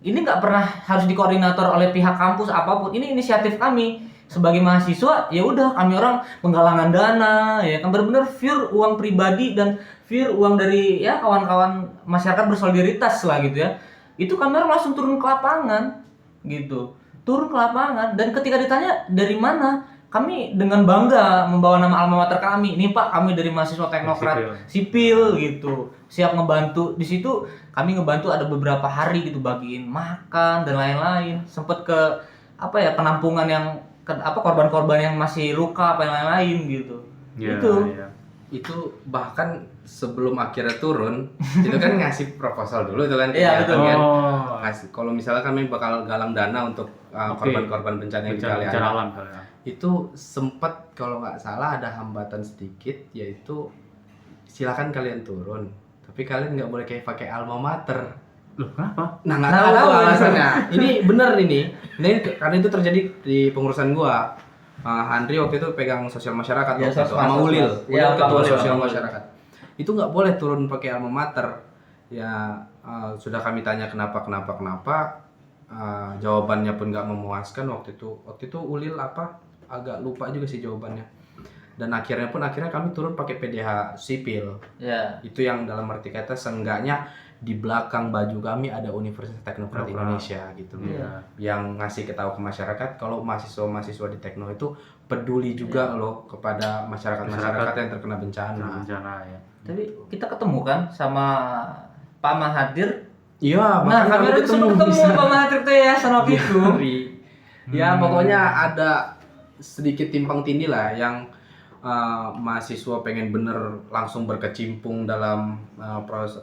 ini nggak pernah harus dikoordinator oleh pihak kampus apapun. Ini inisiatif kami sebagai mahasiswa. Ya udah, kami orang penggalangan dana, ya kan benar-benar pure uang pribadi dan pure uang dari ya kawan-kawan masyarakat bersolidaritas lah gitu ya. Itu kami orang langsung turun ke lapangan gitu. Turun ke lapangan dan ketika ditanya dari mana, kami dengan bangga membawa nama alma mater kami. Ini Pak, kami dari mahasiswa teknokrat sipil gitu. Siap ngebantu. Di situ kami ngebantu ada beberapa hari gitu, bagiin makan dan lain-lain. Sempet ke apa ya, penampungan yang korban-korban yang masih luka apa yang lain-lain gitu. Ya, Itu. ya. Itu bahkan sebelum akhirnya turun itu kan ngasih proposal dulu itu kan. Iya, betul. Kan? Oh, Ngasih, kalau misalnya kami bakal galang dana untuk korban-korban bencana yang di bencana Kalianda. alam kali ya. Itu sempat kalau nggak salah ada hambatan sedikit, yaitu silakan kalian turun tapi kalian nggak boleh kayak pakai alma mater. Loh, kenapa? Nah nggak tahu alasannya. Ini bener ini karena itu terjadi di pengurusan gua. Andri waktu itu pegang sosial masyarakat Ya, waktu itu, sosmas, sama Ulil, sosmas. Ya, ketua Ulil, sosial Ulil. masyarakat. Itu nggak boleh turun pakai alma mater. Ya sudah kami tanya kenapa. jawabannya pun nggak memuaskan waktu itu Ulil apa agak lupa juga sih jawabannya, dan akhirnya kami turun pakai PDH sipil. Ya. Itu yang dalam arti kata seenggaknya di belakang baju kami ada Universitas Teknokrat Indonesia gitu loh. Yang ngasih ketahui ke masyarakat kalau mahasiswa di Tekno itu peduli juga loh kepada masyarakat yang terkena bencana ya. Tapi kita ketemu kan sama Pak Mahathir. Iya, Nah, kami ada ketemu Pak Mahathir tuh ya sama itu. Ya pokoknya ada sedikit timpang tindih lah yang mahasiswa pengen bener langsung berkecimpung dalam proses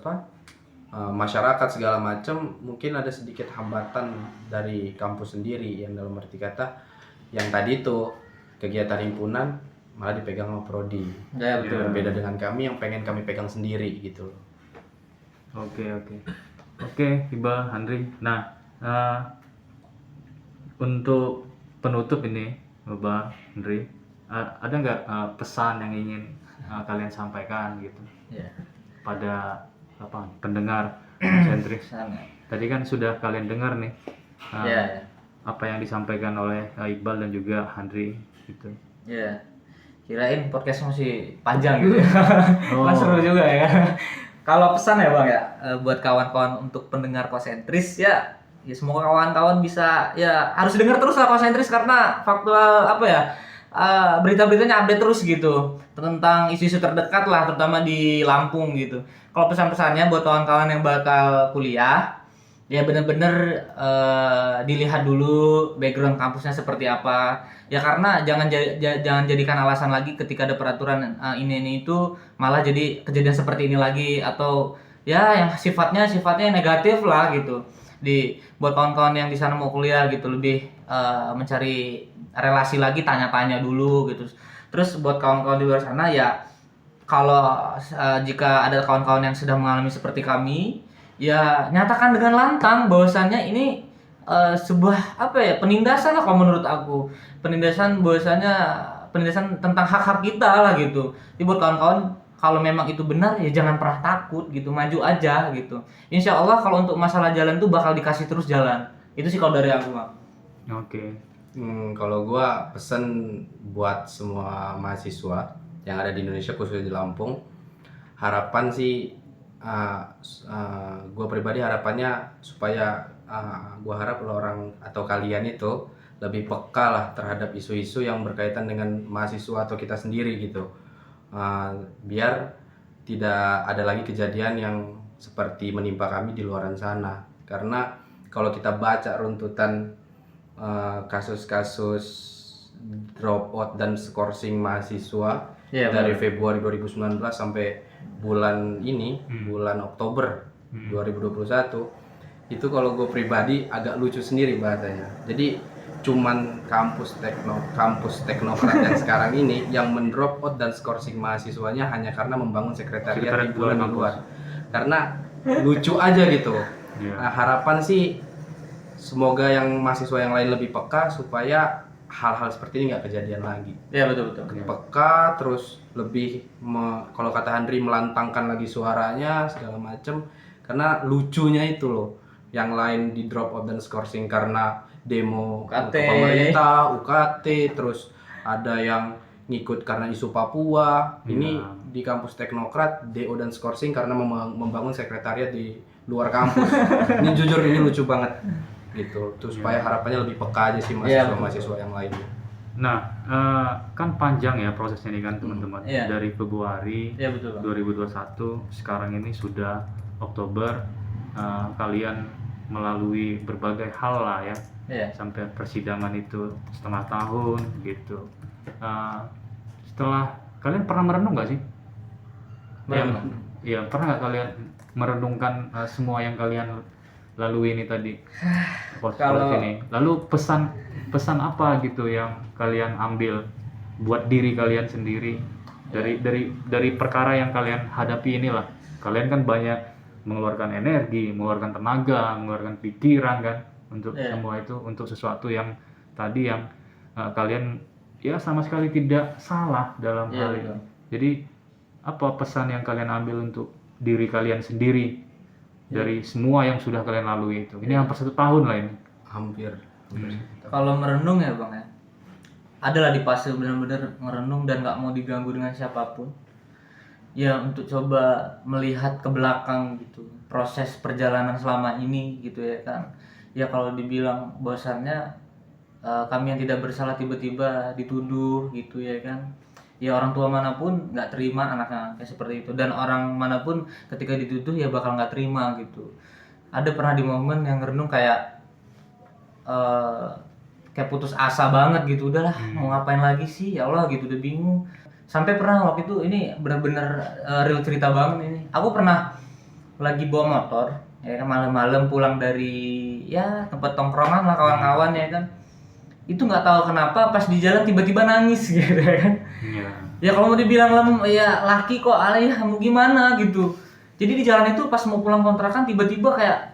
masyarakat segala macam, mungkin ada sedikit hambatan dari kampus sendiri yang dalam arti kata yang tadi itu kegiatan himpunan malah dipegang sama prodi. Ya, betul. Berbeda dengan kami yang pengen kami pegang sendiri gitu. Oke, Iqbal, Handri. Nah, untuk penutup ini, Iqbal, Handri, ada nggak pesan yang ingin kalian sampaikan gitu pada pendengar konsentris? Tadi kan sudah kalian dengar nih apa yang disampaikan oleh Iqbal dan juga Handri gitu. Ya, kirain podcast masih panjang gitu. Mas seru juga ya. Kalau pesan ya Bang ya, buat kawan-kawan untuk pendengar konsentris ya semoga kawan-kawan bisa ya harus dengar terus lah konsentris karena faktual berita-beritanya update terus gitu tentang isu-isu terdekat lah, terutama di Lampung gitu. Kalau pesan-pesannya buat kawan-kawan yang bakal kuliah, ya bener-bener dilihat dulu background kampusnya seperti apa. Ya karena jangan jadikan alasan lagi ketika ada peraturan ini itu malah jadi kejadian seperti ini lagi, atau ya yang sifatnya negatif lah gitu. Buat kawan-kawan yang di sana mau kuliah gitu lebih mencari relasi lagi, tanya-tanya dulu gitu. Terus buat kawan-kawan di luar sana ya kalau jika ada kawan-kawan yang sedang mengalami seperti kami, ya nyatakan dengan lantang bahwasannya ini sebuah penindasan lah kalau menurut aku. Penindasan tentang hak-hak kita lah gitu. Jadi buat kawan-kawan kalau memang itu benar ya jangan pernah takut gitu, maju aja gitu. Insya Allah kalau untuk masalah jalan tuh bakal dikasih terus jalan. Itu sih kalau dari aku, Bang. Oke. Kalau gua pesen buat semua mahasiswa yang ada di Indonesia khususnya di Lampung, harapan sih gua pribadi harapannya supaya gua harap orang atau kalian itu lebih peka lah terhadap isu-isu yang berkaitan dengan mahasiswa atau kita sendiri gitu. Biar tidak ada lagi kejadian yang seperti menimpa kami di luaran sana. Karena kalau kita baca runtutan kasus-kasus dropout dan skorsing mahasiswa dari Februari 2019 sampai bulan Oktober 2021, itu kalau gue pribadi agak lucu sendiri bahasanya. Jadi cuman kampus teknokrat yang sekarang ini yang mendrop out dan skorsing mahasiswanya hanya karena membangun sekretariat di luar. Karena lucu aja gitu. Nah, harapan sih semoga yang mahasiswa yang lain lebih peka supaya hal-hal seperti ini nggak kejadian lagi. Iya betul. Peka terus lebih kalau kata Handri melantangkan lagi suaranya segala macem, karena lucunya itu loh yang lain di drop out dan skorsing karena demo UKT. Pemerintah, UKT, terus ada yang ngikut karena isu Papua. Ini di kampus teknokrat DO dan skorsing karena membangun sekretariat di luar kampus. Ini jujur ini lucu banget gitu. Terus supaya harapannya lebih peka aja sih mahasiswa yang lainnya. Nah, kan panjang ya prosesnya ini kan teman-teman. Dari Februari 2021 sekarang ini sudah Oktober, kalian melalui berbagai hal lah ya. Sampai persidangan itu setengah tahun gitu. Setelah kalian pernah merenung nggak sih? Ya pernah nggak kalian merenungkan semua yang kalian lalui ini tadi? Ini. Lalu pesan apa gitu yang kalian ambil buat diri kalian sendiri dari perkara yang kalian hadapi inilah. Kalian kan banyak mengeluarkan energi, mengeluarkan tenaga, mengeluarkan pikiran kan untuk semua itu, untuk sesuatu yang tadi yang kalian ya sama sekali tidak salah dalam hal ini. Jadi apa pesan yang kalian ambil untuk diri kalian sendiri dari semua yang sudah kalian lalui itu? Ini hampir 1 tahun lah ini. hampir. Kalau merenung ya bang ya, adalah di fase benar-benar merenung dan nggak mau diganggu dengan siapapun. Ya untuk coba melihat ke belakang gitu, proses perjalanan selama ini gitu ya kan. Ya kalau dibilang bahwasannya kami yang tidak bersalah tiba-tiba dituduh gitu ya kan. Ya orang tua manapun nggak terima anaknya kayak seperti itu, dan orang manapun ketika dituduh ya bakal nggak terima gitu. Ada pernah di momen yang renung eh, kayak putus asa banget gitu, udahlah mau ngapain lagi sih ya Allah gitu, udah bingung. Sampai pernah waktu itu, ini benar-benar real cerita banget ini, aku pernah lagi bawa motor ya kan, malam-malam pulang dari ya tempat tongkrongan lah kawan-kawan ya kan, itu nggak tahu kenapa pas di jalan tiba-tiba nangis gitu ya kan. Iya. Ya kalau mau dibilang ya laki kok alay, mau gimana gitu. Jadi di jalan itu pas mau pulang kontrakan tiba-tiba kayak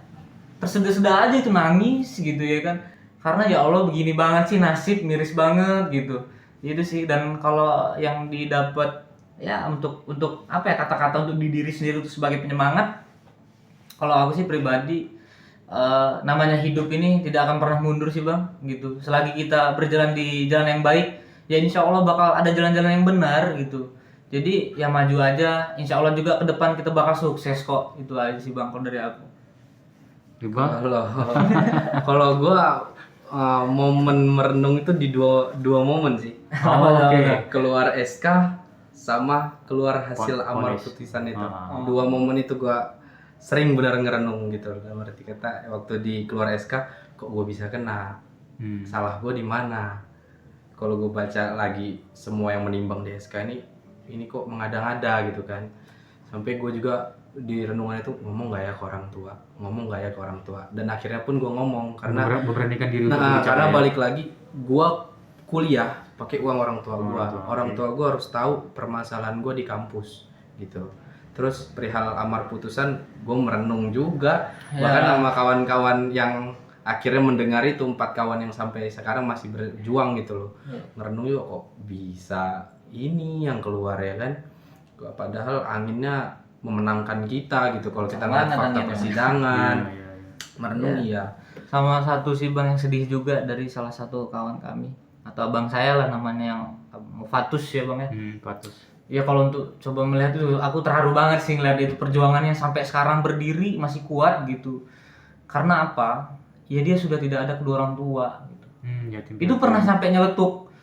terseda-seda aja itu nangis gitu ya kan. Karena ya Allah begini banget sih nasib, miris banget gitu. Itu sih. Dan kalau yang didapat ya untuk apa ya, kata-kata untuk di diri sendiri itu sebagai penyemangat. Kalau aku sih pribadi namanya hidup ini tidak akan pernah mundur sih bang gitu. Selagi kita berjalan di jalan yang baik, ya insya Allah bakal ada jalan-jalan yang benar gitu. Jadi ya maju aja, insya Allah juga ke depan kita bakal sukses kok. Itu aja sih bang kalau dari aku. Gimana? Kalau gua momen merenung itu di dua momen sih. Oh, oke. Keluar SK sama keluar hasil amal Vonis. putusan itu. Ah. Dua momen itu gua sering benar ngerenung gitu. Dalam arti kata waktu di keluar SK kok gua bisa kena. Salah gua di mana? Kalau gua baca lagi semua yang menimbang di SK ini kok mengada-ngada gitu kan. Sampai gua juga di renungan itu ngomong gak ya ke orang tua, dan akhirnya pun gue ngomong karena memberanikan diri untuk bicara, karena ya? balik lagi gue kuliah pakai uang orang tua gue harus tahu permasalahan gue di kampus gitu. Terus perihal amar putusan gue merenung juga, bahkan sama kawan-kawan yang akhirnya mendengar itu, 4 kawan yang sampai sekarang masih berjuang gitu loh. Merenung yuk kok bisa ini yang keluar ya kan, padahal anginnya memenangkan kita gitu kalau kita ngeliat fakta persidangan. Merenung iya. Sama satu sih bang yang sedih juga dari salah satu kawan kami atau abang saya lah namanya, yang Fatus ya bang ya. Fatus. Ya kalau untuk coba melihat itu, aku terharu banget sih ngeliat itu perjuangannya sampai sekarang berdiri masih kuat gitu. Karena apa? Ya dia sudah tidak ada kedua orang tua gitu. Itu pernah sampai nyeletuk.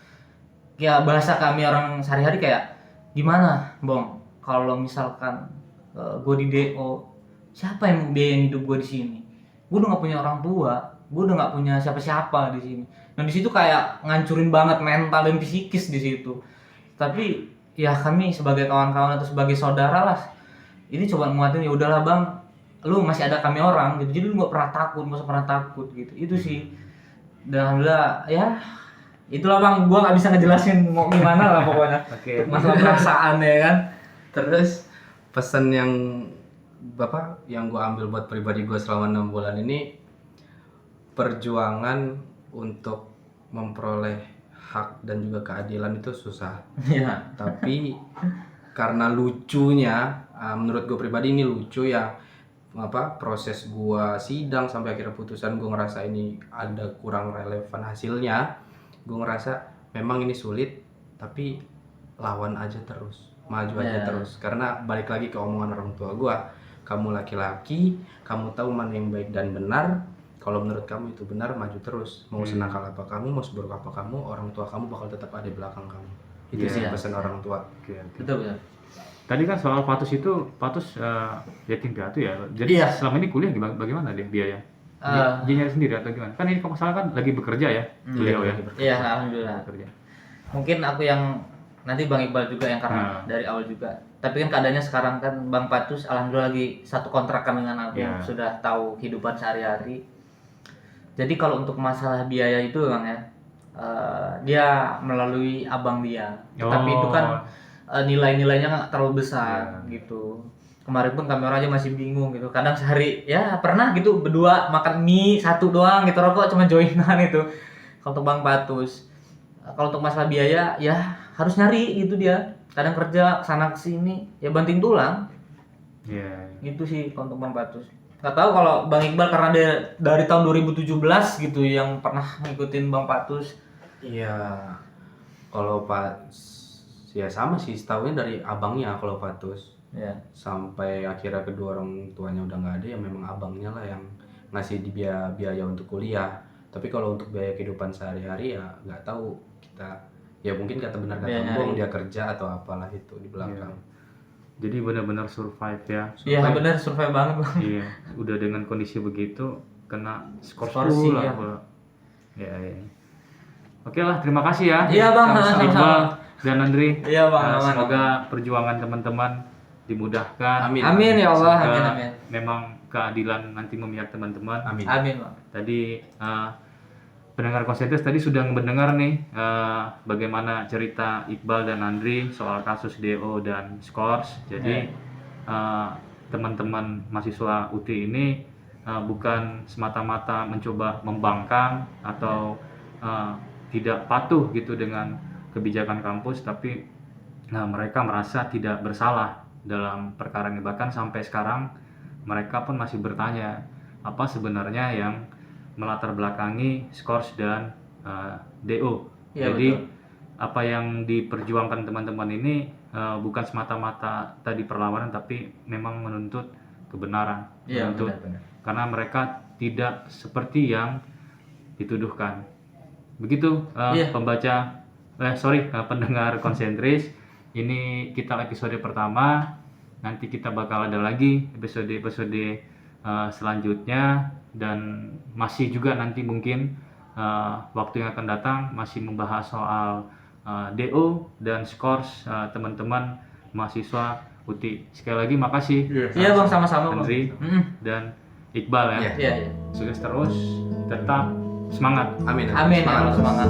Ya bahasa kami orang sehari-hari kayak gimana, Bang? Kalau misalkan gue di DO, siapa yang mau biayain hidup gue di sini? Gue udah nggak punya orang tua, gue udah nggak punya siapa-siapa di sini. Nah di situ kayak ngancurin banget mental dan psikis di situ. Tapi ya kami sebagai kawan-kawan atau sebagai saudara lah, ini coba nguatin, ya udahlah bang, lu masih ada kami orang gitu. Jadi lu nggak pernah takut, nggak usah pernah takut gitu. Itu sih. Dan alhamdulillah ya. Itulah bang, gue nggak bisa ngejelasin mau gimana lah pokoknya. Oke. Masalah perasaan ya kan. Terus pesan yang gue ambil buat pribadi gue selama 6 bulan ini, perjuangan untuk memperoleh hak dan juga keadilan itu susah. Iya. Tapi karena lucunya, menurut gue pribadi ini lucu ya, proses gue sidang sampai akhirnya putusan, gue ngerasa ini ada kurang relevan hasilnya. Gue ngerasa memang ini sulit, tapi lawan aja terus, maju aja terus. Karena balik lagi ke omongan orang tua gue, kamu laki-laki, kamu tahu mana yang baik dan benar. Kalau menurut kamu itu benar, maju terus. Mau senakal apa kamu, mau seburuk apa kamu, orang tua kamu bakal tetap ada di belakang kamu. Itu sih pesan orang tua. Betul ya. Tadi kan soal Fatus itu, yatim piatu ya. Jadi selama ini kuliah bagaimana dia biaya? Dia nyari sendiri atau gimana? Kan ini kalau salah kan lagi bekerja ya, beliau ya. Iya, alhamdulillah. Bekerja. Mungkin aku yang nanti Bang Iqbal juga yang karena dari awal juga. Tapi kan keadaannya sekarang kan Bang Fatus alhamdulillah lagi satu kontrakan dengan aku, sudah tahu kehidupan sehari-hari. Jadi kalau untuk masalah biaya itu Bang ya, dia melalui abang dia. Tapi itu kan nilai-nilainya nggak terlalu besar gitu. Kemarin pun kami orang aja masih bingung gitu. Kadang sehari ya pernah gitu berdua makan mie satu doang gitu, rokok cuma joinan itu. Kalau untuk Bang Fatus, kalau untuk masalah biaya ya harus nyari gitu dia. Kadang kerja sana kesini ya banting tulang. Iya. Gitu sih kalau untuk Bang Fatus. Nggak tahu kalau Bang Iqbal karena dia dari tahun 2017 gitu yang pernah ngikutin Bang Patus. Iya, kalau Pak ya sama sih, setahunya dari abangnya kalau Fatus. Ya. Sampai akhirnya kedua orang tuanya udah nggak ada, ya memang abangnya lah yang ngasih di biaya untuk kuliah. Tapi kalau untuk biaya kehidupan sehari-hari ya nggak tahu kita. Ya mungkin kata benar kata Biaya Bang, nyari. dia kerja atau apalah itu di belakang. Jadi benar-benar survive ya. Iya benar, survive banget Bang. Iya, udah dengan kondisi begitu kena skor Skorsing, 10 lah, ya. Pak. Ya, ya. Oke lah, terima kasih ya. Iya, Bang. Iqbal Sama-sama. dan Andri. Iya, Bang. Aman, Semoga perjuangan teman-teman dimudahkan. Amin. Amin ya Allah, Semoga amin amin. memang keadilan nanti memihak teman-teman. Amin. Amin, Bang. Tadi pendengar konsentris tadi sudah mendengar nih bagaimana cerita Iqbal dan Andri soal kasus DO dan Skors. Jadi teman-teman mahasiswa UT ini bukan semata-mata mencoba membangkang atau tidak patuh gitu dengan kebijakan kampus, tapi mereka merasa tidak bersalah dalam perkara ini. Bahkan sampai sekarang mereka pun masih bertanya apa sebenarnya yang melatar belakangi Skors dan DO. Ya, Jadi betul. apa yang diperjuangkan teman-teman ini bukan semata-mata tadi perlawanan, tapi memang menuntut kebenaran, Iya, menuntut benar-benar. karena mereka tidak seperti yang dituduhkan. Begitu Iya. pendengar konsentris. Ini kita episode pertama. Nanti kita bakal ada lagi episode selanjutnya, dan masih juga nanti mungkin waktu yang akan datang masih membahas soal DO dan Skors teman-teman mahasiswa UTI. Sekali lagi makasih Iya, Bang, sama-sama, Bang. Andri dan Iqbal ya. Iya. Iya, iya. Sukses terus, tetap semangat. Amin. Amin ya Allah, semangat.